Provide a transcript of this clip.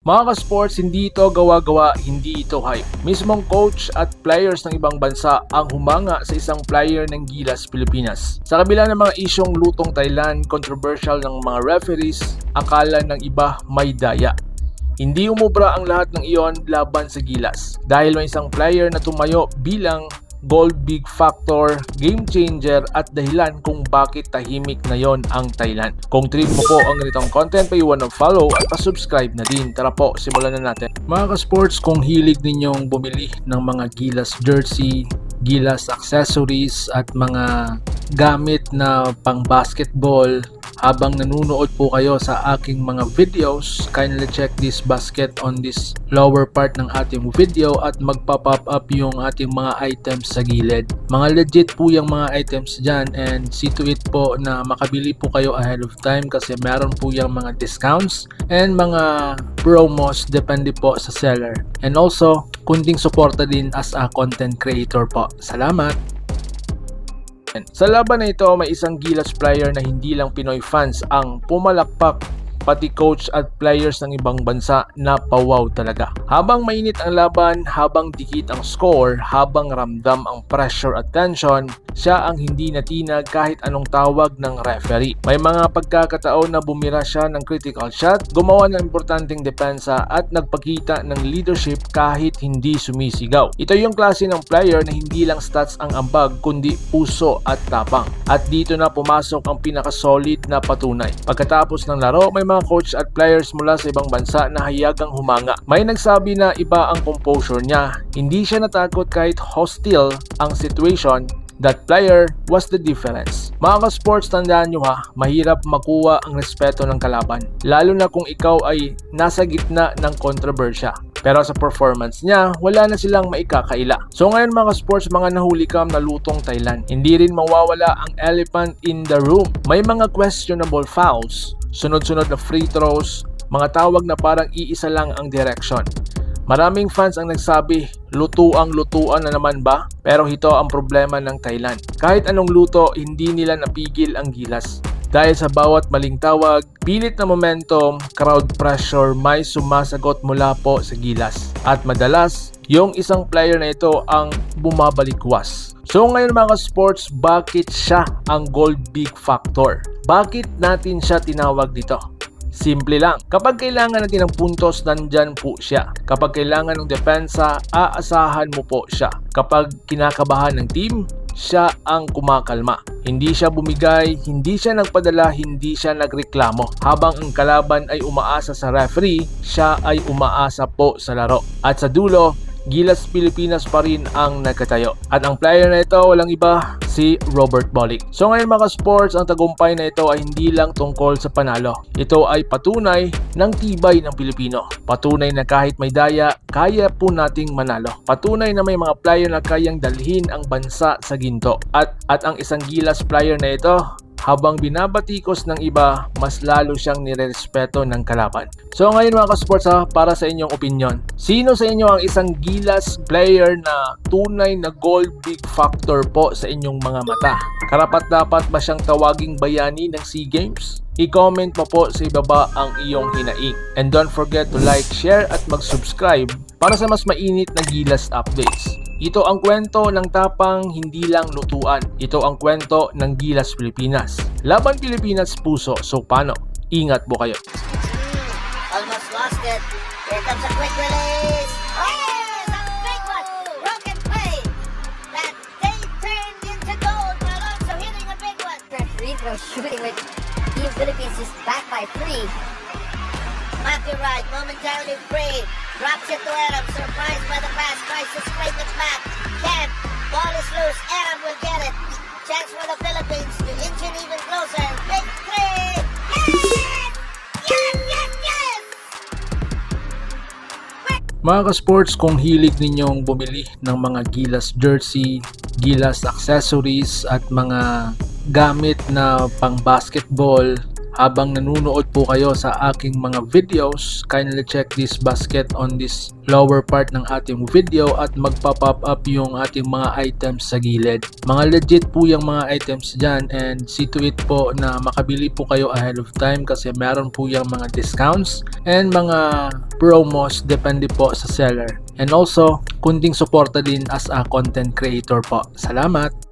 Mga ka-sports, hindi ito gawa-gawa, hindi ito hype. Mismong coach at players ng ibang bansa ang humanga sa isang player ng Gilas, Pilipinas. Sa kabila ng mga isyong lutong Thailand, controversial ng mga referees, akala ng iba may daya. Hindi umubra ang lahat ng iyon laban sa Gilas dahil may isang player na tumayo bilang goal big factor, game changer at dahilan kung bakit tahimik na yon ang Thailand. Kung trip mo po ang ganitong content, paiwan ng follow at pa-subscribe na din. Tara po, simulan na natin. Mga ka-sports, kung hilig ninyong bumili ng mga Gilas jersey, Gilas accessories at mga gamit na pang basketball, habang nanunood po kayo sa aking mga videos, kindly check this basket on this lower part ng ating video at magpa-pop up yung ating mga items sa gilid. Mga legit po yung mga items dyan and see to it po na makabili po kayo ahead of time kasi meron po yung mga discounts and mga promos depende po sa seller. And also, kunting suporta din as a content creator po. Salamat! Sa laban na ito, may isang Gilas player na hindi lang Pinoy fans ang pumalakpak, pati coach at players ng ibang bansa na pawaw talaga. Habang mainit ang laban, habang dikit ang score, habang ramdam ang pressure at tension, siya ang hindi natinag kahit anong tawag ng referee. May mga pagkakataon na bumira siya ng critical shot, gumawa ng importanteng depensa at nagpakita ng leadership kahit hindi sumisigaw. Ito yung klase ng player na hindi lang stats ang ambag kundi puso at tapang. At dito na pumasok ang pinaka-solid na patunay. Pagkatapos ng laro, may mga coach at players mula sa ibang bansa na hayagang humanga. May nagsabi na iba ang composure niya. Hindi siya natakot kahit hostile ang situation. That player was the difference. Mga ka-sports, tandaan nyo ha, mahirap makuha ang respeto ng kalaban. Lalo na kung ikaw ay nasa gitna ng kontrobersya. Pero sa performance niya, wala na silang maikakaila. So ngayon mga ka-sports, mga nahulikam na lutong Thailand. Hindi rin mawawala ang elephant in the room. May mga questionable fouls, sunod-sunod na free throws, mga tawag na parang iisa lang ang direction. Maraming fans ang nagsabi, lutuan na naman ba? Pero ito ang problema ng Thailand. Kahit anong luto, hindi nila napigil ang Gilas. Dahil sa bawat maling tawag, pilit na momentum, crowd pressure, may sumasagot mula po sa Gilas. At madalas, yung isang player na ito ang bumabalikwas. So ngayon mga sports, bakit siya ang goal big factor? Bakit natin siya tinawag dito? Simple lang. Kapag kailangan natin ng puntos, nandyan po siya. Kapag kailangan ng depensa, aasahan mo po siya. Kapag kinakabahan ng team, siya ang kumakalma. Hindi siya bumigay, hindi siya nagpadala, hindi siya nagreklamo. Habang ang kalaban ay umaasa sa referee, siya ay umaasa po sa laro. At sa dulo, Gilas Pilipinas pa rin ang nagkatayo. At ang player na ito, walang iba, si Robert Bolick. So ngayon mga sports, ang tagumpay na ito ay hindi lang tungkol sa panalo. Ito ay patunay ng tibay ng Pilipino. Patunay na kahit may daya, kaya po nating manalo. Patunay na may mga player na kayang dalhin ang bansa sa ginto. At ang isang Gilas player na ito, habang binabatikos ng iba, mas lalo siyang nirerespeto ng kalaban. So ngayon mga ka-sports ha, para sa inyong opinion, sino sa inyo ang isang Gilas player na tunay na goal big factor po sa inyong mga mata? Karapat-dapat ba siyang tawaging bayani ng SEA Games? I-comment mo po sa ibaba ang iyong hinaing. And don't forget to like, share at mag-subscribe para sa mas mainit na Gilas updates. Ito ang kwento ng tapang, hindi lang lutuan. Ito ang kwento ng Gilas Pilipinas. Laban Pilipinas puso, so paano? Ingat po kayo. Almost lost it. Here comes a quick release. Oh, yes! A big one. Broken play. That they turned into gold while also hitting a big one. Free throw shooting with Team Philippines just back by 3. Matthew Wright momentarily free. Drops it to Adam. Surprised by the pass. Tries to scrape it back. Can't. Ball is loose. Adam will get it. Chance for the Philippines to inch it even closer. Big three. Yes! Yes! Yes! Yes! Mga ka-sports, kung hilig ninyong bumili ng mga Gilas jersey, Gilas accessories at mga gamit na pang basketball, Habang nanunood po kayo sa aking mga videos, kindly check this basket on this lower part ng ating video at magpa-pop up yung ating mga items sa gilid. Mga legit po yung mga items dyan, and see to it po na makabili po kayo ahead of time kasi meron po yung mga discounts and mga promos depende po sa seller. And also, kunting suporta din as a content creator po. Salamat!